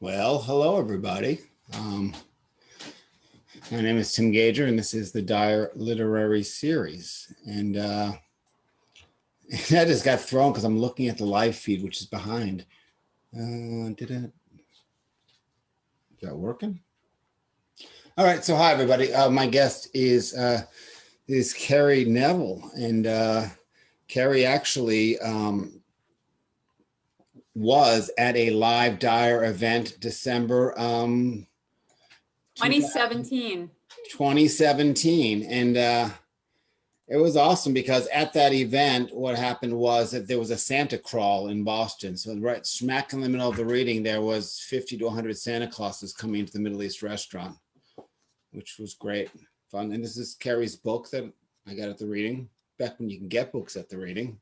Well, hello everybody. My name is Tim Gager, and this is the Dire Literary Series. And I just got thrown because I'm looking at the live feed, which is behind. Is that working? All right. So hi everybody. My guest is Kerry Neville, and Kerry actually was at a live Dire event December 2017. 2017. And it was awesome because at that event, what happened was that there was a Santa crawl in Boston. So right smack in the middle of the reading, there was 50 to 100 Santa Clauses coming into the Middle East restaurant, which was great fun. And this is Kerry's book that I got at the reading, back when you can get books at the reading.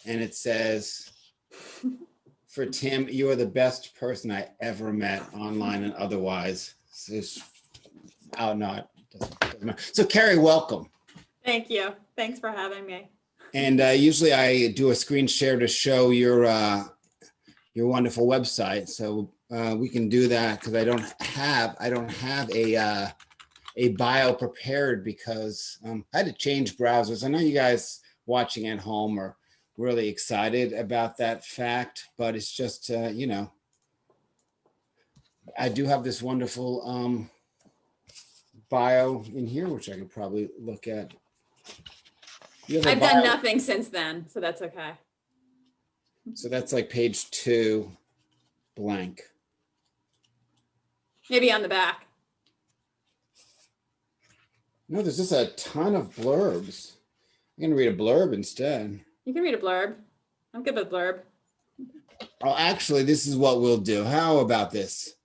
And it says, for Tim, you are the best person I ever met, online and otherwise. Oh, no, it doesn't matter. So Kerry, welcome. Thank you. Thanks for having me. And usually I do a screen share to show your wonderful website. So we can do that because I don't have a bio prepared because I had to change browsers. I know you guys watching at home are really excited about that fact, but it's just, you know, I do have this wonderful bio in here, which I could probably look at. I've done nothing since then, so that's okay. So that's like page 2, blank. Maybe on the back. No, there's just a ton of blurbs. I'm gonna read a blurb instead. You can read a blurb. I'm good with blurb. Oh, actually, this is what we'll do. How about this?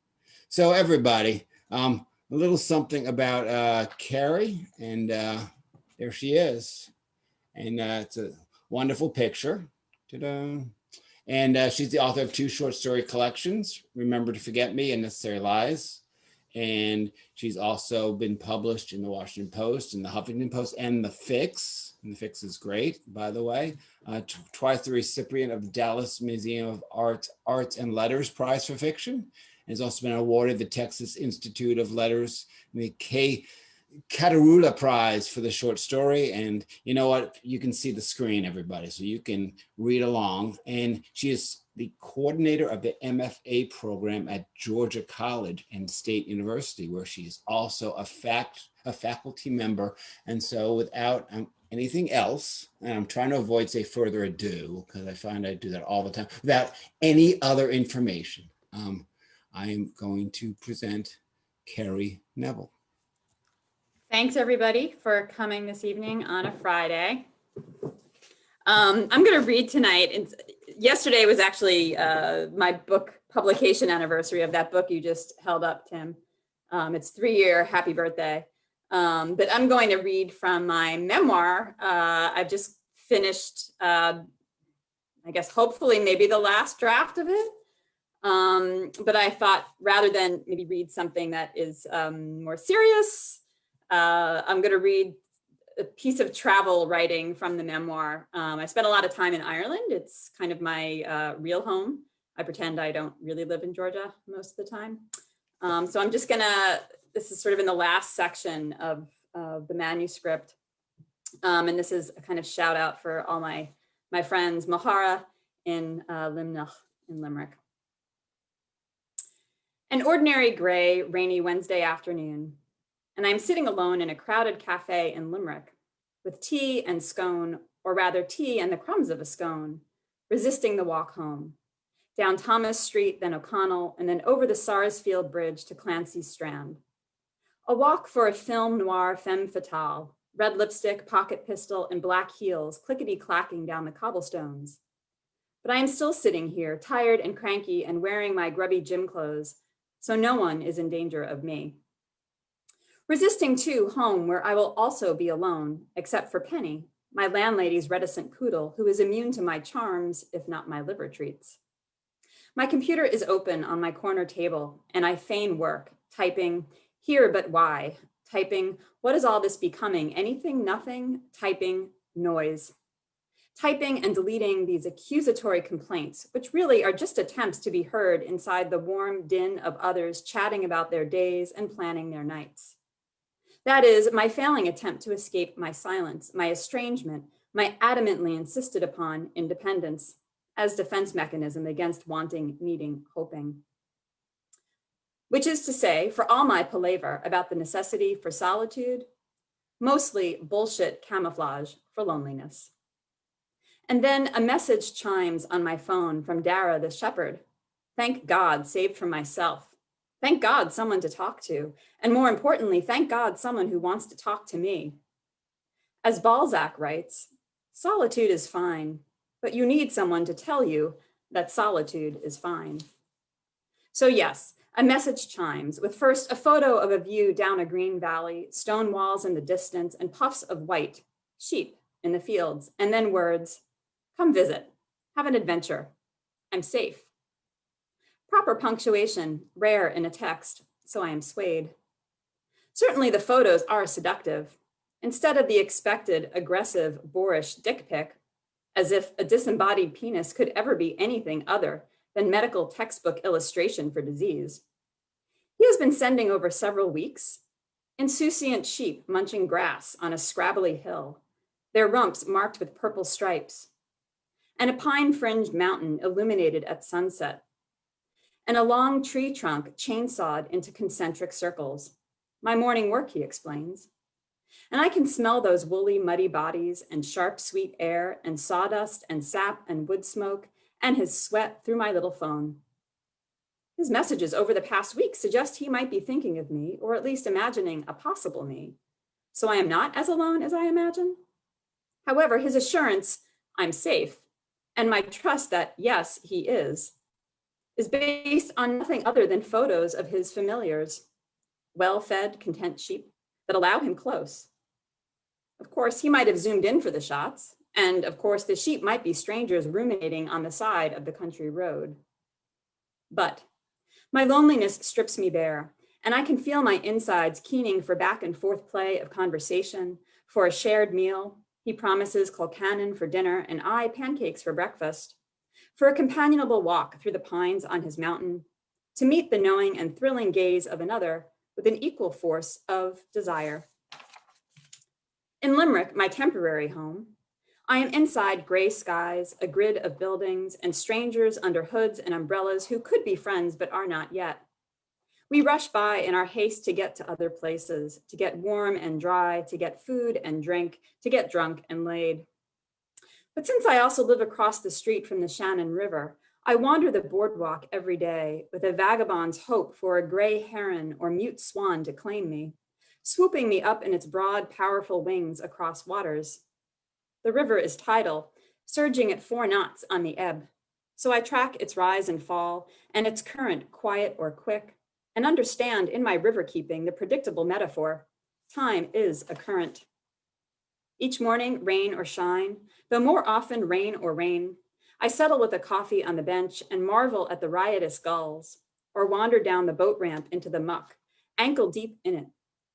So everybody, a little something about Kerry, and there she is. And it's a wonderful picture. Ta-da. And she's the author of 2 short story collections, Remember to Forget Me and Necessary Lies. And she's also been published in the Washington Post and the Huffington Post and the Fix. And the Fix is great, by the way. Twice the recipient of the Dallas Museum of Arts and Letters Prize for Fiction. And has also been awarded the Texas Institute of Letters, the Catarula Prize for the short story. And you know what? You can see the screen, everybody, so you can read along. And she is the coordinator of the MFA program at Georgia College and State University, where she's also a faculty member. And so without anything else, and I'm trying to avoid say further ado, because I find I do that all the time, without any other information, I am going to present Kerry Neville. Thanks everybody for coming this evening on a Friday. I'm going to read tonight. Yesterday was actually my book publication anniversary of that book you just held up, Tim. It's 3-year happy birthday. But I'm going to read from my memoir. I've just finished, I guess, hopefully maybe the last draft of it. But I thought rather than maybe read something that is more serious, I'm going to read a piece of travel writing from the memoir. I spent a lot of time in Ireland. It's kind of my real home. I pretend I don't really live in Georgia most of the time. So I'm just gonna, this is sort of in the last section of the manuscript. And this is a kind of shout out for all my friends, Mahara in Limerick in Limerick. An ordinary gray, rainy Wednesday afternoon, and I'm sitting alone in a crowded cafe in Limerick with tea and scone, or rather tea and the crumbs of a scone, resisting the walk home, down Thomas Street, then O'Connell, and then over the Sarsfield Bridge to Clancy's Strand. A walk for a film noir femme fatale, red lipstick, pocket pistol, and black heels clickety-clacking down the cobblestones. But I am still sitting here, tired and cranky and wearing my grubby gym clothes, so no one is in danger of me. Resisting too home, where I will also be alone, except for Penny, my landlady's reticent poodle, who is immune to my charms, if not my liver treats. My computer is open on my corner table, and I feign work, typing, here but why, typing, what is all this becoming, anything, nothing, typing, noise. typing and deleting these accusatory complaints, which really are just attempts to be heard inside the warm din of others chatting about their days and planning their nights. That is my failing attempt to escape my silence, my estrangement, my adamantly insisted upon independence as defense mechanism against wanting, needing, hoping. Which is to say, for all my palaver about the necessity for solitude, mostly bullshit camouflage for loneliness. And then a message chimes on my phone from Dara the shepherd. Thank God, saved from myself. Thank God, someone to talk to. And more importantly, thank God, someone who wants to talk to me. As Balzac writes, solitude is fine, but you need someone to tell you that solitude is fine. So yes, a message chimes with first a photo of a view down a green valley, stone walls in the distance, and puffs of white, sheep in the fields, and then words, come visit, have an adventure, I'm safe. Proper punctuation, rare in a text, so I am swayed. Certainly the photos are seductive. Instead of the expected, aggressive, boorish dick pic, as if a disembodied penis could ever be anything other than medical textbook illustration for disease. He has been sending over several weeks, insouciant sheep munching grass on a scrabbly hill, their rumps marked with purple stripes, and a pine-fringed mountain illuminated at sunset, and a long tree trunk chainsawed into concentric circles. My morning work, he explains. And I can smell those woolly, muddy bodies and sharp, sweet air and sawdust and sap and wood smoke and his sweat through my little phone. His messages over the past week suggest he might be thinking of me, or at least imagining a possible me. So I am not as alone as I imagine. However, his assurance, I'm safe, and my trust that, yes, he is based on nothing other than photos of his familiars, well-fed, content sheep that allow him close. Of course, he might have zoomed in for the shots, and of course, the sheep might be strangers ruminating on the side of the country road. But my loneliness strips me bare, and I can feel my insides keening for back and forth play of conversation, for a shared meal. He promises Colcannon for dinner, and I pancakes for breakfast, for a companionable walk through the pines on his mountain, to meet the knowing and thrilling gaze of another with an equal force of desire. In Limerick, my temporary home, I am inside gray skies, a grid of buildings, and strangers under hoods and umbrellas who could be friends but are not yet. We rush by in our haste to get to other places, to get warm and dry, to get food and drink, to get drunk and laid. But since I also live across the street from the Shannon River, I wander the boardwalk every day with a vagabond's hope for a gray heron or mute swan to claim me, swooping me up in its broad, powerful wings across waters. The river is tidal, surging at 4 knots on the ebb, so I track its rise and fall and its current, quiet or quick, and understand in my river keeping the predictable metaphor, time is a current. Each morning, rain or shine, though more often rain or rain, I settle with a coffee on the bench and marvel at the riotous gulls, or wander down the boat ramp into the muck, ankle deep in it,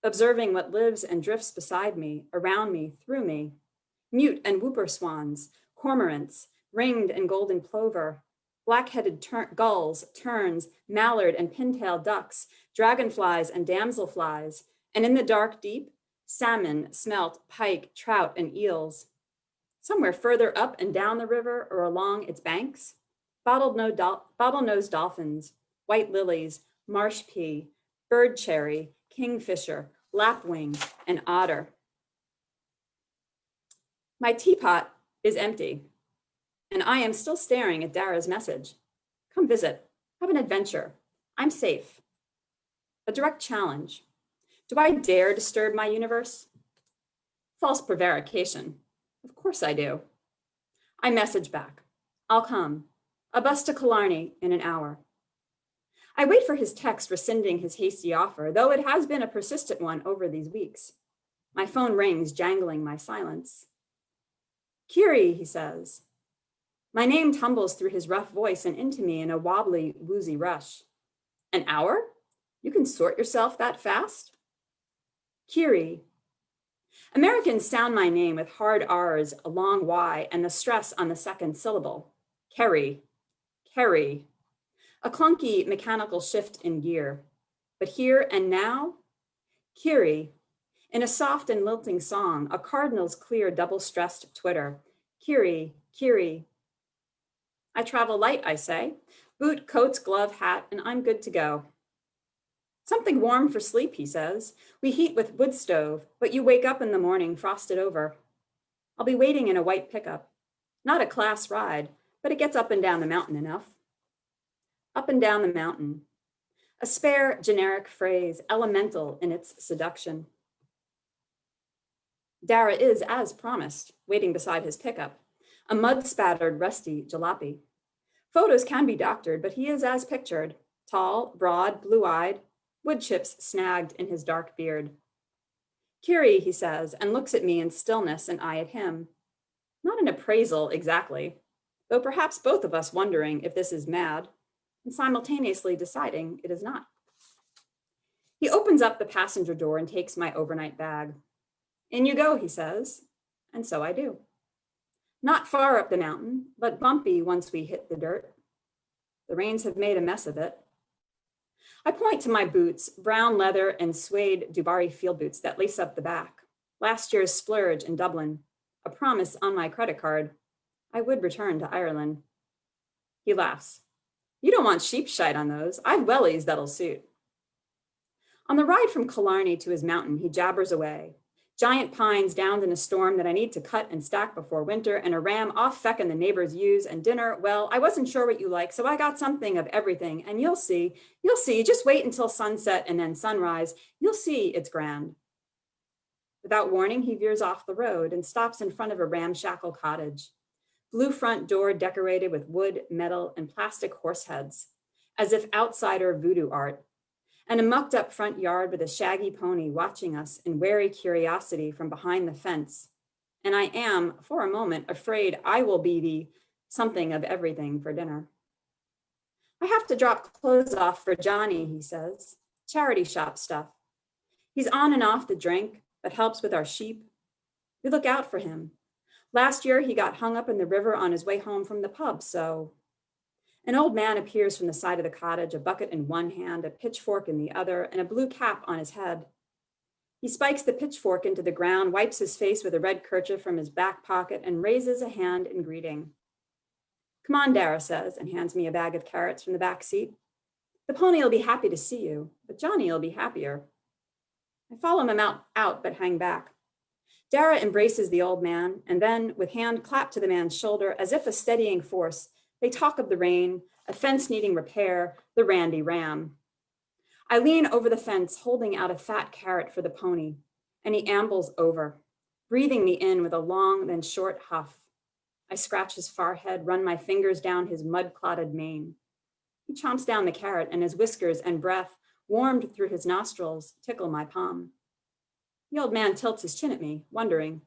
observing what lives and drifts beside me, around me, through me, mute and whooper swans, cormorants, ringed and golden plover, black-headed gulls, terns, mallard and pintail ducks, dragonflies and damselflies, and in the dark deep, salmon, smelt, pike, trout, and eels. Somewhere further up and down the river or along its banks, bottlenose dolphins, white lilies, marsh pea, bird cherry, kingfisher, lapwing, and otter. My teapot is empty, and I am still staring at Dara's message. Come visit, have an adventure, I'm safe. A direct challenge. Do I dare disturb my universe? False prevarication. Of course I do. I message back. I'll come. A bus to Killarney in an hour. I wait for his text rescinding his hasty offer, though it has been a persistent one over these weeks. My phone rings, jangling my silence. Kiri, he says. My name tumbles through his rough voice and into me in a wobbly, woozy rush. An hour? You can sort yourself that fast? Kiri. Americans sound my name with hard R's, a long Y, and the stress on the second syllable. Kerry, Kerry. A clunky mechanical shift in gear. But here and now, kiri. In a soft and lilting song, a cardinal's clear double-stressed twitter. Kiri, kiri. I travel light, I say. Boot, coats, glove, hat, and I'm good to go. Something warm for sleep, he says. We heat with wood stove, but you wake up in the morning frosted over. I'll be waiting in a white pickup. Not a class ride, but it gets up and down the mountain enough. Up and down the mountain. A spare, generic phrase, elemental in its seduction. Dara is, as promised, waiting beside his pickup, a mud-spattered, rusty jalopy. Photos can be doctored, but he is as pictured, tall, broad, blue-eyed, wood chips snagged in his dark beard. Kiri, he says, and looks at me in stillness and I at him. Not an appraisal exactly, though perhaps both of us wondering if this is mad, and simultaneously deciding it is not. He opens up the passenger door and takes my overnight bag. In you go, he says, and so I do. Not far up the mountain, but bumpy once we hit the dirt. The rains have made a mess of it. I point to my boots, brown leather and suede Dubarry field boots that lace up the back. Last year's splurge in Dublin, a promise on my credit card. I would return to Ireland. He laughs. You don't want sheep shite on those. I've wellies that'll suit. On the ride from Killarney to his mountain, he jabbers away. Giant pines downed in a storm that I need to cut and stack before winter, and a ram off feckin' the neighbors' ewes, and dinner, well, I wasn't sure what you like, so I got something of everything, and you'll see, just wait until sunset and then sunrise, you'll see it's grand. Without warning, he veers off the road and stops in front of a ramshackle cottage. Blue front door decorated with wood, metal, and plastic horse heads, as if outsider voodoo art, and a mucked up front yard with a shaggy pony watching us in wary curiosity from behind the fence. And I am, for a moment, afraid I will be the something of everything for dinner. I have to drop clothes off for Johnny, he says, charity shop stuff. He's on and off the drink, but helps with our sheep. We look out for him. Last year, he got hung up in the river on his way home from the pub, so. An old man appears from the side of the cottage, a bucket in one hand, a pitchfork in the other, and a blue cap on his head. He spikes the pitchfork into the ground, wipes his face with a red kerchief from his back pocket, and raises a hand in greeting. Come on, Dara says, and hands me a bag of carrots from the back seat. The pony will be happy to see you, but Johnny will be happier. I follow him out, but hang back. Dara embraces the old man, and then, with hand clapped to the man's shoulder, as if a steadying force, they talk of the rain, a fence needing repair, the randy ram. I lean over the fence, holding out a fat carrot for the pony, and he ambles over, breathing me in with a long, then short huff. I scratch his forehead, run my fingers down his mud-clotted mane. He chomps down the carrot, and his whiskers and breath, warmed through his nostrils, tickle my palm. The old man tilts his chin at me, wondering,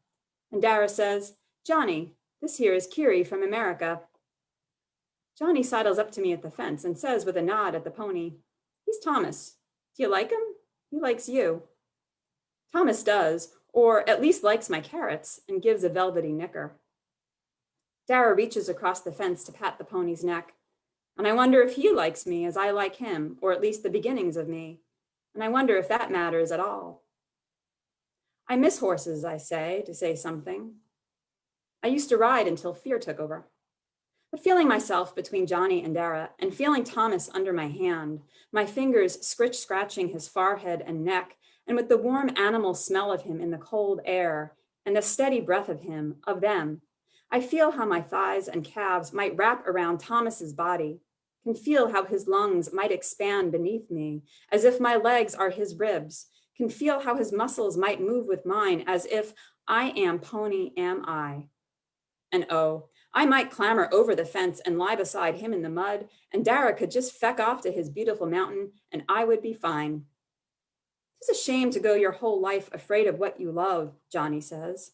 and Dara says, Johnny, this here is Kiri from America. Johnny sidles up to me at the fence and says with a nod at the pony, he's Thomas. Do you like him? He likes you. Thomas does, or at least likes my carrots, and gives a velvety nicker. Dara reaches across the fence to pat the pony's neck, and I wonder if he likes me as I like him, or at least the beginnings of me, and I wonder if that matters at all. I miss horses, I say, to say something. I used to ride until fear took over. But feeling myself between Johnny and Dara, and feeling Thomas under my hand, my fingers scratching his forehead and neck, and with the warm animal smell of him in the cold air, and the steady breath of him, of them, I feel how my thighs and calves might wrap around Thomas's body, can feel how his lungs might expand beneath me, as if my legs are his ribs, can feel how his muscles might move with mine, as if I am pony am I. And oh, I might clamber over the fence and lie beside him in the mud, and Dara could just feck off to his beautiful mountain, and I would be fine. It's a shame to go your whole life afraid of what you love, Johnny says.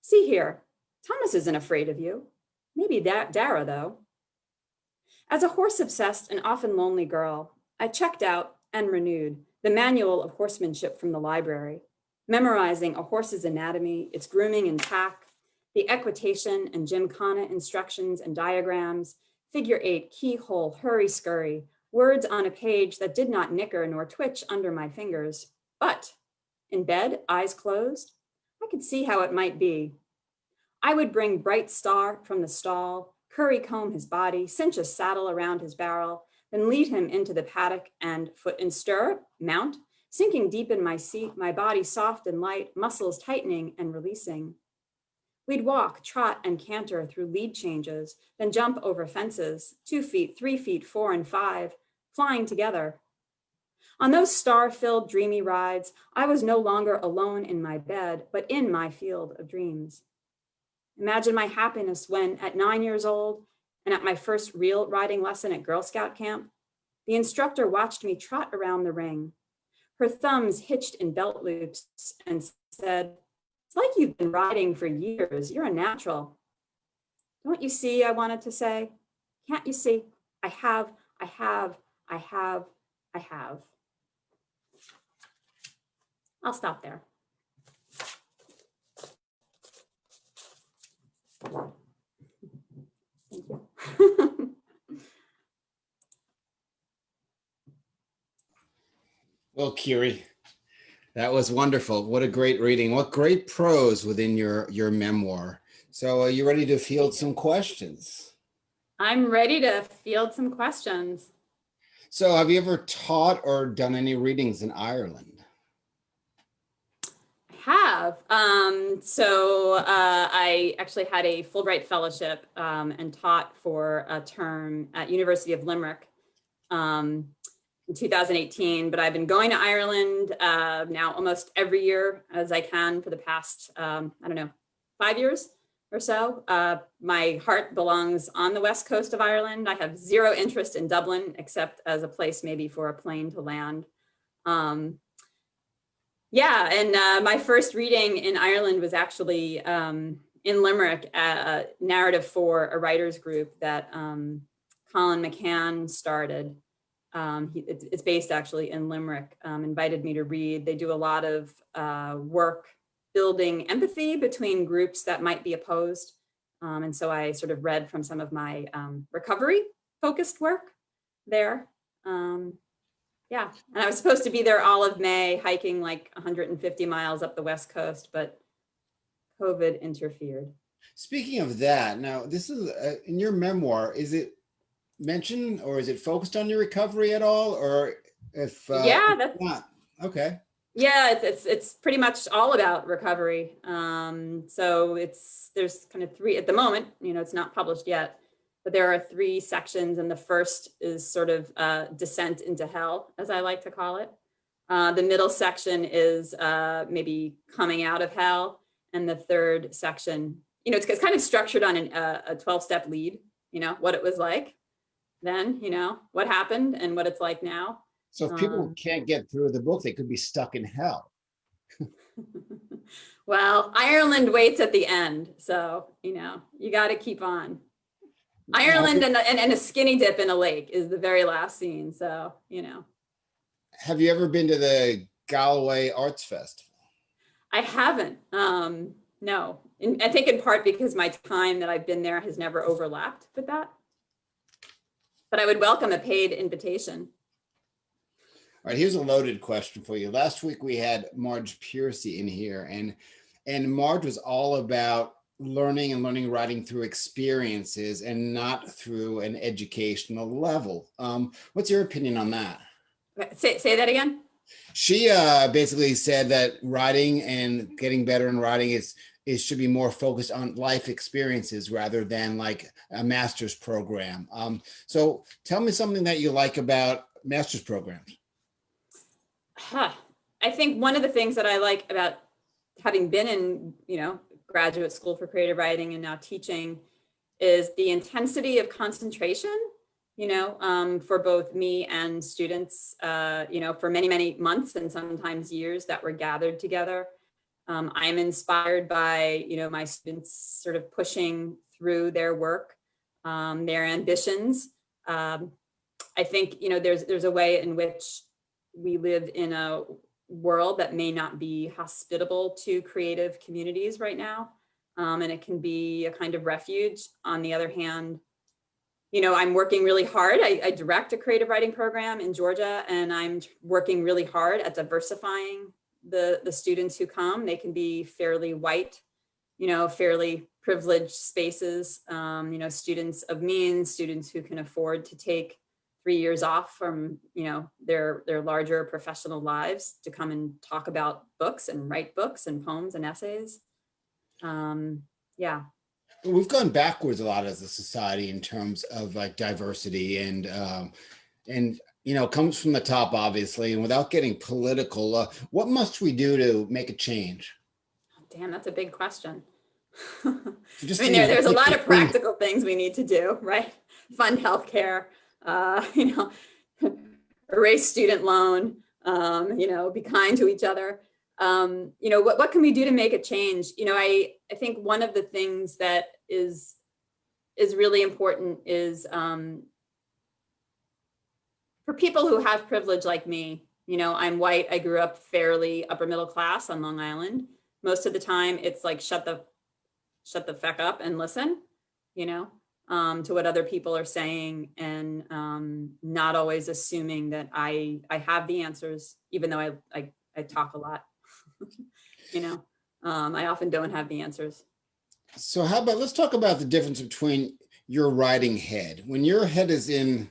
See here, Thomas isn't afraid of you. Maybe Dara, though. As a horse-obsessed and often lonely girl, I checked out and renewed the manual of horsemanship from the library, memorizing a horse's anatomy, its grooming and tack, the equitation and gymkhana instructions and diagrams, figure 8, keyhole, hurry scurry, words on a page that did not nicker nor twitch under my fingers. But in bed, eyes closed, I could see how it might be. I would bring Bright Star from the stall, curry comb his body, cinch a saddle around his barrel, then lead him into the paddock and foot in stirrup, mount, sinking deep in my seat, my body soft and light, muscles tightening and releasing. We'd walk, trot, and canter through lead changes, then jump over fences, 2 feet, 3 feet, 4 and 5, flying together. On those star-filled, dreamy rides, I was no longer alone in my bed, but in my field of dreams. Imagine my happiness when, at 9 years old, and at my first real riding lesson at Girl Scout camp, the instructor watched me trot around the ring, her thumbs hitched in belt loops, and said, "It's like you've been riding for years. You're a natural." "Don't you see," I wanted to say. "Can't you see? I have. I'll stop there. Thank you. Well, Kiri, that was wonderful. What a great reading. What great prose within your memoir. So are you ready to field some questions? I'm ready to field some questions. So have you ever taught or done any readings in Ireland? Have. I actually had a Fulbright fellowship and taught for a term at University of Limerick in 2018, but I've been going to Ireland now almost every year as I can for the past, 5 years or so. My heart belongs on the west coast of Ireland. I have zero interest in Dublin, except as a place maybe for a plane to land. My first reading in Ireland was actually in Limerick, a narrative for a writers group that Colin McCann started. It's based actually in Limerick, invited me to read. They do a lot of work building empathy between groups that might be opposed. And so I sort of read from some of my recovery focused work there. And I was supposed to be there all of May, hiking like 150 miles up the West Coast, but COVID interfered. Speaking of that, now this is in your memoir, is it mentioned or is it focused on your recovery at all? Or if That's not, okay. Yeah, it's pretty much all about recovery. So there's kind of 3 at the moment, it's not published yet, but there are 3 sections, and the first is sort of descent into hell, as I like to call it. The middle section is maybe coming out of hell, and the third section, it's kind of structured on a 12-step lead, what it was like then, what happened and what it's like now. So if people can't get through the book, they could be stuck in hell. Well, Ireland waits at the end, so you got to keep on. Ireland and a skinny dip in a lake is the very last scene, so Have you ever been to the Galway Arts Festival? I haven't. No, I think in part because my time that I've been there has never overlapped with that. But I would welcome a paid invitation. All right, here's a loaded question for you. Last week we had Margaret Piercy in here, and Marge was all about learning writing through experiences and not through an educational level. What's your opinion on that? Say that again. She basically said that writing and getting better in writing should be more focused on life experiences rather than like a master's program. So tell me something that you like about master's programs. I think one of the things that I like about having been in, graduate school for creative writing and now teaching is the intensity of concentration, for both me and students, for many, many months and sometimes years that were gathered together. I'm inspired by, my students sort of pushing through their work, their ambitions. I think, there's a way in which we live in a world that may not be hospitable to creative communities right now. And it can be a kind of refuge. On the other hand, I'm working really hard. I direct a creative writing program in Georgia, and I'm working really hard at diversifying the students who come. They can be fairly white, fairly privileged spaces, students of means, students who can afford to take 3 years off from, their larger professional lives to come and talk about books and write books and poems and essays. Yeah. We've gone backwards a lot as a society in terms of like diversity and it comes from the top, obviously, and without getting political, what must we do to make a change? Damn, that's a big question. Just, there's a lot of practical things we need to do, right? Fund healthcare, erase student loan, be kind to each other. What can we do to make a change? I think one of the things that is really important is for people who have privilege like me. I'm white. I grew up fairly upper middle class on Long Island. Most of the time it's like, shut the feck up and listen, to what other people are saying, and not always assuming that I have the answers, even though I talk a lot. I often don't have the answers. So how about, let's talk about the difference between your writing head. When your head is in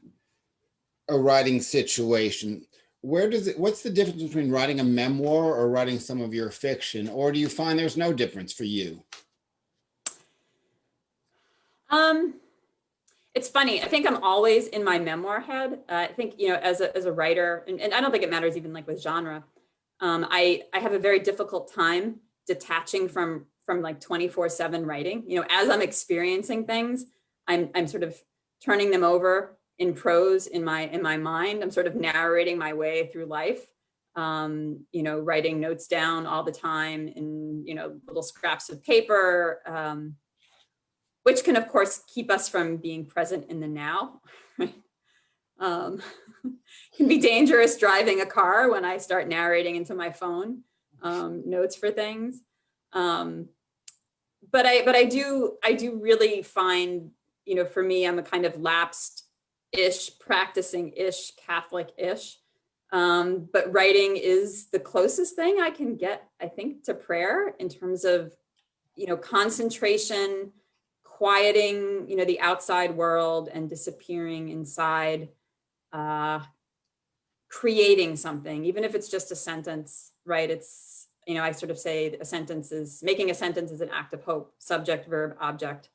a writing situation, what's the difference between writing a memoir or writing some of your fiction? Or do you find there's no difference for you? It's funny. I think I'm always in my memoir head. I think, as a writer, and I don't think it matters even like with genre. I have a very difficult time detaching from like 24/7 writing. As I'm experiencing things, I'm sort of turning them over in prose in my mind. I'm sort of narrating my way through life. Writing notes down all the time in little scraps of paper, which can of course keep us from being present in the now. Right? Can be dangerous driving a car when I start narrating into my phone notes for things. But I do really find, for me, I'm a kind of lapsed-ish, practicing-ish, Catholic-ish. But writing is the closest thing I can get, I think, to prayer in terms of, concentration, quieting, the outside world and disappearing inside, creating something, even if it's just a sentence, right? It's, I sort of say making a sentence is an act of hope, subject, verb, object,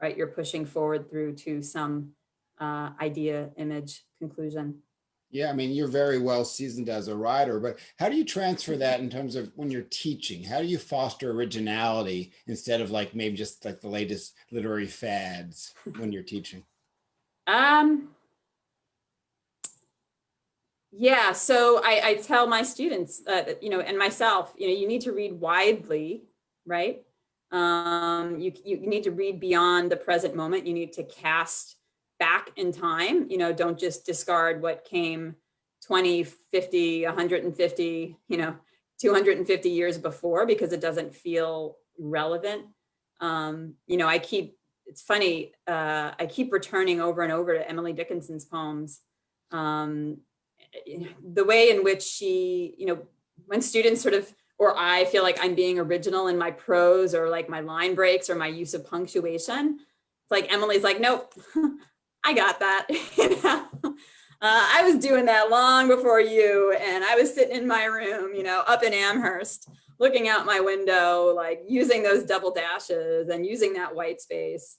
right? You're pushing forward through to some idea, image, conclusion. Yeah, you're very well seasoned as a writer, but how do you transfer that in terms of when you're teaching? How do you foster originality instead of like maybe just like the latest literary fads when you're teaching? Yeah, so I tell my students, and myself, you need to read widely, right? You need to read beyond the present moment. You need to cast back in time, don't just discard what came 20, 50, 150, 250 years before, because it doesn't feel relevant. It's funny, I keep returning over and over to Emily Dickinson's poems. The way in which she, when students sort of, or I feel like I'm being original in my prose or like my line breaks or my use of punctuation, it's like Emily's like, nope, I got that. I was doing that long before you, and I was sitting in my room, up in Amherst, looking out my window, like using those double dashes and using that white space.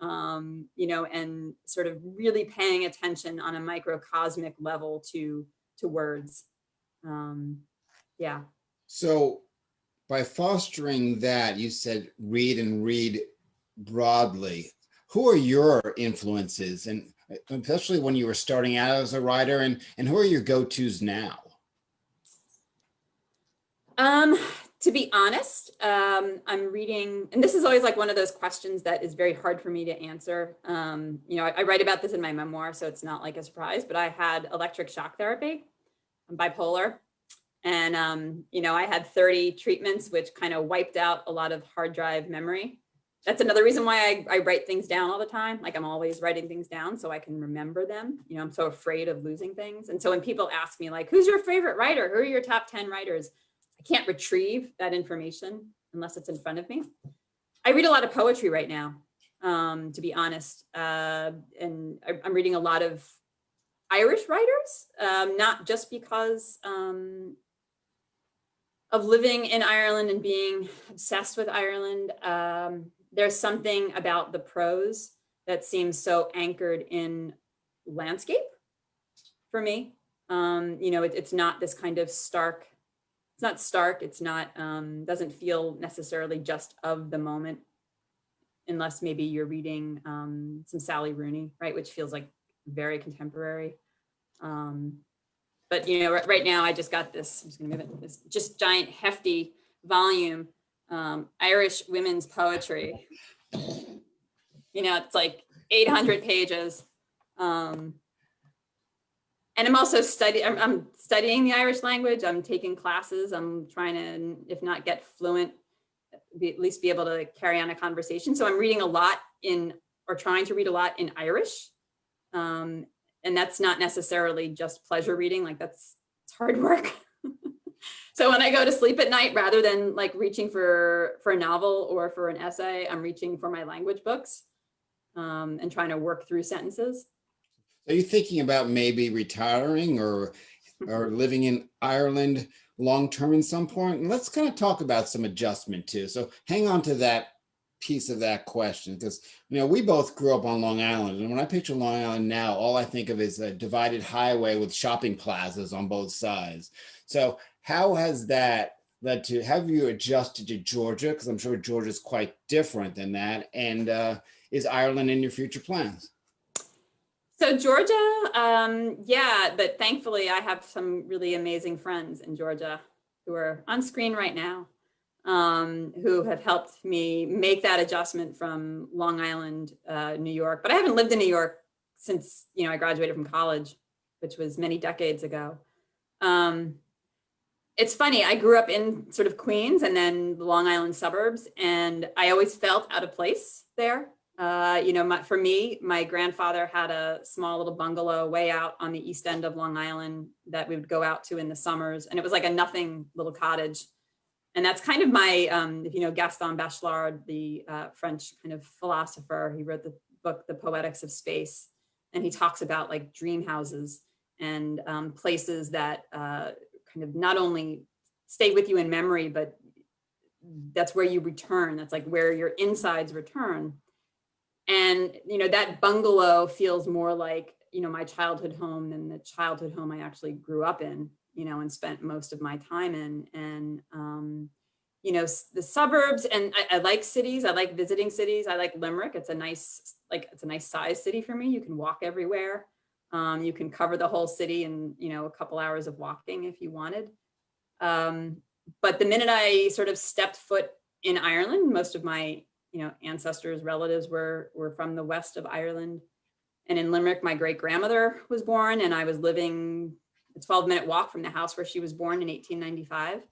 And sort of really paying attention on a microcosmic level to words. Yeah. So by fostering that, you said read and read broadly. Who are your influences, and especially when you were starting out as a writer, and who are your go-tos now? To be honest, I'm reading, and this is always like one of those questions that is very hard for me to answer. I write about this in my memoir, so it's not like a surprise, but I had electric shock therapy. I'm bipolar. And, you know, I had 30 treatments, which kind of wiped out a lot of hard drive memory. That's another reason why I write things down all the time. Like I'm always writing things down so I can remember them. You know, I'm so afraid of losing things. And so when people ask me like, who's your favorite writer? Who are your top 10 writers? I can't retrieve that information unless it's in front of me. I read a lot of poetry right now, to be honest. And I'm reading a lot of Irish writers, not just because of living in Ireland and being obsessed with Ireland. There's something about the prose that seems so anchored in landscape for me. You know, it's not this kind of stark, it's not stark, it's not, doesn't feel necessarily just of the moment, unless maybe you're reading some Sally Rooney, right, which feels like very contemporary. But you know, right now I just got this, I'm just gonna move it, this just giant hefty volume, Irish women's poetry. You know, it's like 800 pages. And I'm also I'm studying the Irish language. I'm taking classes. I'm trying to, if not get fluent, at least be able to carry on a conversation. So I'm reading a lot in, or trying to read a lot in Irish. And that's not necessarily just pleasure reading, like it's hard work. So when I go to sleep at night, rather than like reaching for a novel or for an essay, I'm reaching for my language books and trying to work through sentences. Are you thinking about maybe retiring or living in Ireland long-term at some point? And let's kind of talk about some adjustment too. So hang on to that piece of that question, because you know we both grew up on Long Island, and when I picture Long Island now, all I think of is a divided highway with shopping plazas on both sides. So how has that led to, have you adjusted to Georgia? Because I'm sure Georgia's quite different than that. And is Ireland in your future plans? So Georgia, yeah, but thankfully I have some really amazing friends in Georgia who are on screen right now, who have helped me make that adjustment from Long Island, New York. But I haven't lived in New York since, you know, I graduated from college, which was many decades ago. It's funny, I grew up in sort of Queens and then the Long Island suburbs, and I always felt out of place there. You know, for me, my grandfather had a small little bungalow way out on the east end of Long Island that we would go out to in the summers. And it was like a nothing little cottage. And that's kind of my, if you know, Gaston Bachelard, the French kind of philosopher, he wrote the book, The Poetics of Space. And he talks about like dream houses and places that kind of not only stay with you in memory, but that's where you return. That's like where your insides return. And, you know, that bungalow feels more like, you know, my childhood home than the childhood home I actually grew up in, you know, and spent most of my time in. And, you know, the suburbs, and I like cities. I like visiting cities. I like Limerick. It's a nice, like, it's a nice size city for me. You can walk everywhere. You can cover the whole city in, you know, a couple hours of walking if you wanted. But the minute I sort of stepped foot in Ireland, most of my, you know, ancestors, relatives were from the west of Ireland. And in Limerick, my great grandmother was born, and I was living a 12-minute walk from the house where she was born in 1895.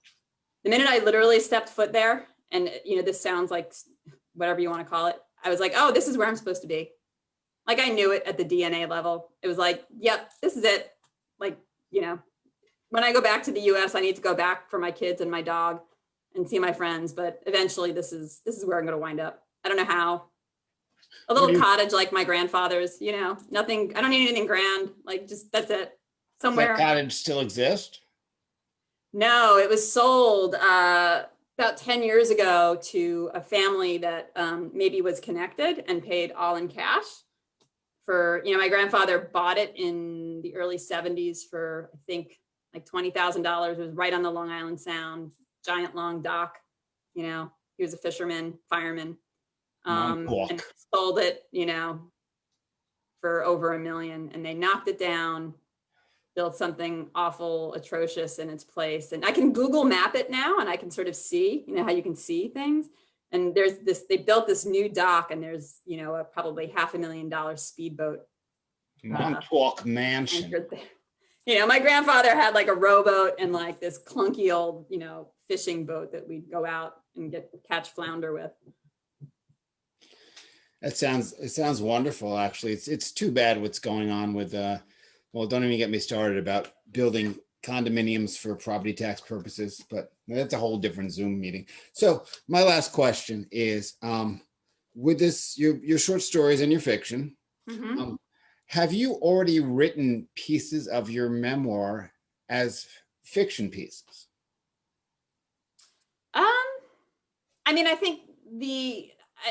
The minute I literally stepped foot there, and, you know, this sounds like whatever you want to call it, I was like, oh, this is where I'm supposed to be. Like I knew it at the DNA level. It was like, yep, this is it. Like, you know, when I go back to the US, I need to go back for my kids and my dog and see my friends, but eventually this is where I'm going to wind up. I don't know how. A little cottage like my grandfather's, you know, nothing, I don't need anything grand, like just, that's it. Somewhere. Does that cottage still exist? No, it was sold about 10 years ago to a family that maybe was connected and paid all in cash for, you know, my grandfather bought it in the early 70s for, I think, like $20,000. It was right on the Long Island Sound, giant long dock. You know, he was a fisherman, fireman, and sold it, you know, for over $1 million, and they knocked it down, built something awful, atrocious in its place. And I can Google map it now, and I can sort of see, you know, how you can see things. And there's this, they built this new dock, and there's, you know, probably $500,000 speedboat. Montauk Mansion. My grandfather had like a rowboat and like this clunky old, fishing boat that we'd go out and catch flounder with. It sounds wonderful, actually. It's too bad what's going on with well, don't even get me started about building condominiums for property tax purposes, but that's a whole different Zoom meeting. So my last question is, with this, your short stories and your fiction, Mhm. have you already written pieces of your memoir as fiction pieces? I think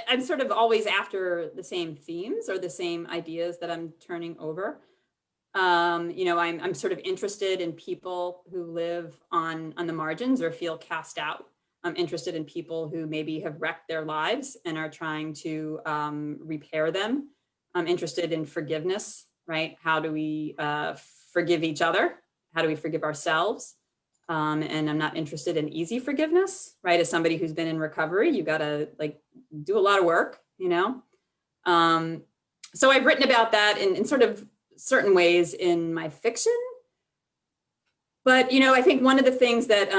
I'm sort of always after the same themes or the same ideas that I'm turning over. I'm sort of interested in people who live on the margins or feel cast out. I'm interested in people who maybe have wrecked their lives and are trying to repair them. I'm interested in forgiveness, right? How do we forgive each other? How do we forgive ourselves? And I'm not interested in easy forgiveness, right? As somebody who's been in recovery, you got to like do a lot of work, So I've written about that in sort of certain ways in my fiction. But, I think one of the things that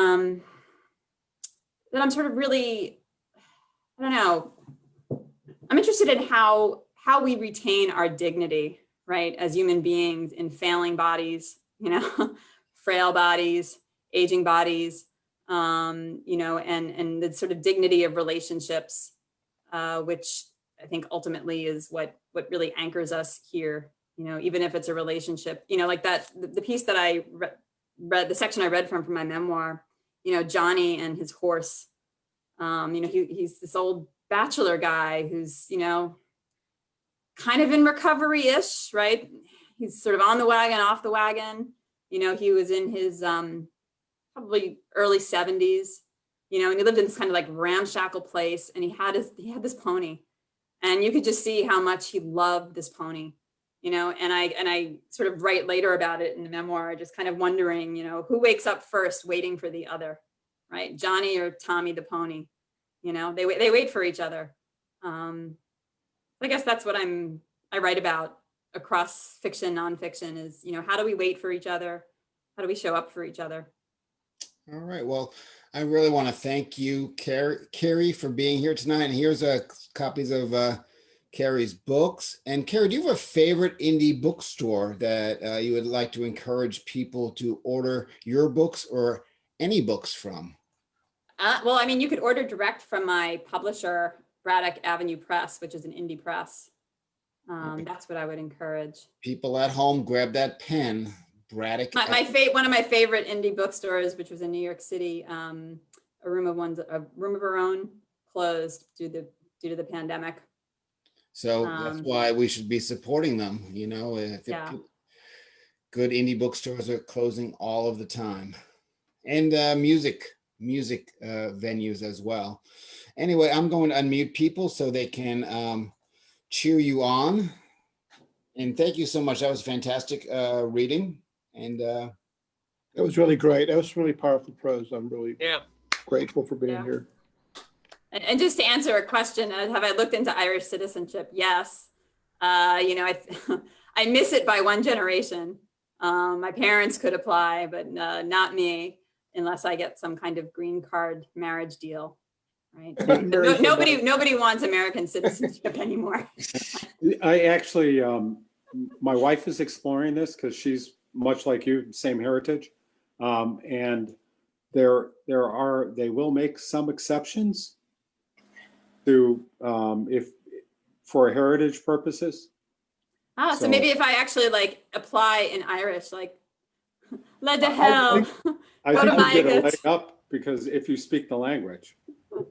that I'm sort of really, I don't know, I'm interested in how we retain our dignity, right? As human beings in failing bodies, frail bodies, aging bodies, and the sort of dignity of relationships, which I think ultimately is what really anchors us here. Even if it's a relationship, like that, the piece that I read, the section I read from my memoir, Johnny and his horse, he's this old bachelor guy who's, kind of in recovery-ish, right? He's sort of on the wagon, off the wagon. He was in his probably early 70s, and he lived in this kind of like ramshackle place, and he had this pony, and you could just see how much he loved this pony, and I sort of write later about it in the memoir, just kind of wondering, who wakes up first waiting for the other, right? Johnny or Tommy the pony, they wait for each other. I guess that's what I write about across fiction, nonfiction is, how do we wait for each other? How do we show up for each other? All right. Well, I really want to thank you, Kerry, for being here tonight. And here's copies of Kerry's books. And Kerry, do you have a favorite indie bookstore that you would like to encourage people to order your books or any books from? Well, you could order direct from my publisher, Braddock Avenue Press, which is an indie press. That's what I would encourage. People at home, grab that pen. Braddock. One of my favorite indie bookstores, which was in New York City, a room of her own, closed due to the pandemic. So that's why we should be supporting them. Yeah. Good indie bookstores are closing all of the time, and music venues as well. Anyway, I'm going to unmute people so they can cheer you on. And thank you so much. That was fantastic reading. And it was really great. That was really powerful prose. I'm really grateful for being here. And just to answer a question, have I looked into Irish citizenship? Yes. I miss it by one generation. My parents could apply, but not me, unless I get some kind of green card marriage deal. Right? Nobody wants American citizenship anymore. I actually, my wife is exploring this because she's much like you, same heritage, and they will make some exceptions to if for heritage purposes. So maybe if I actually like apply in Irish, like let the hell I think you get a leg up because if you speak the language,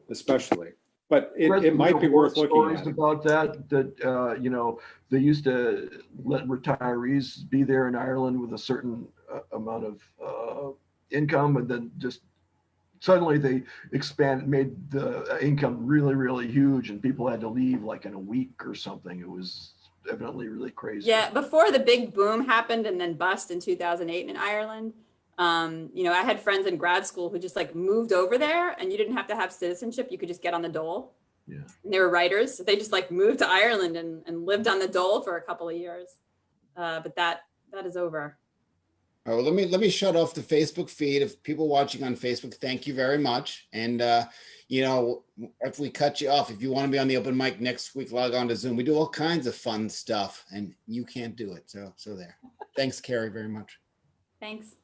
especially. But it might be worth looking at. About that they used to let retirees be there in Ireland with a certain amount of income, and then just suddenly they made the income really, really huge, and people had to leave like in a week or something. It was evidently really crazy. Yeah, before the big boom happened and then bust in 2008 in Ireland. I had friends in grad school who just like moved over there, and you didn't have to have citizenship. You could just get on the dole. Yeah. And they were writers. They just like moved to Ireland and lived on the dole for a couple of years. But that is over. All right, well, let me shut off the Facebook feed. If people watching on Facebook, thank you very much. And you know, if we cut you off, if you want to be on the open mic next week, log on to Zoom. We do all kinds of fun stuff, and you can't do it. So there. Thanks, Kerry, very much. Thanks.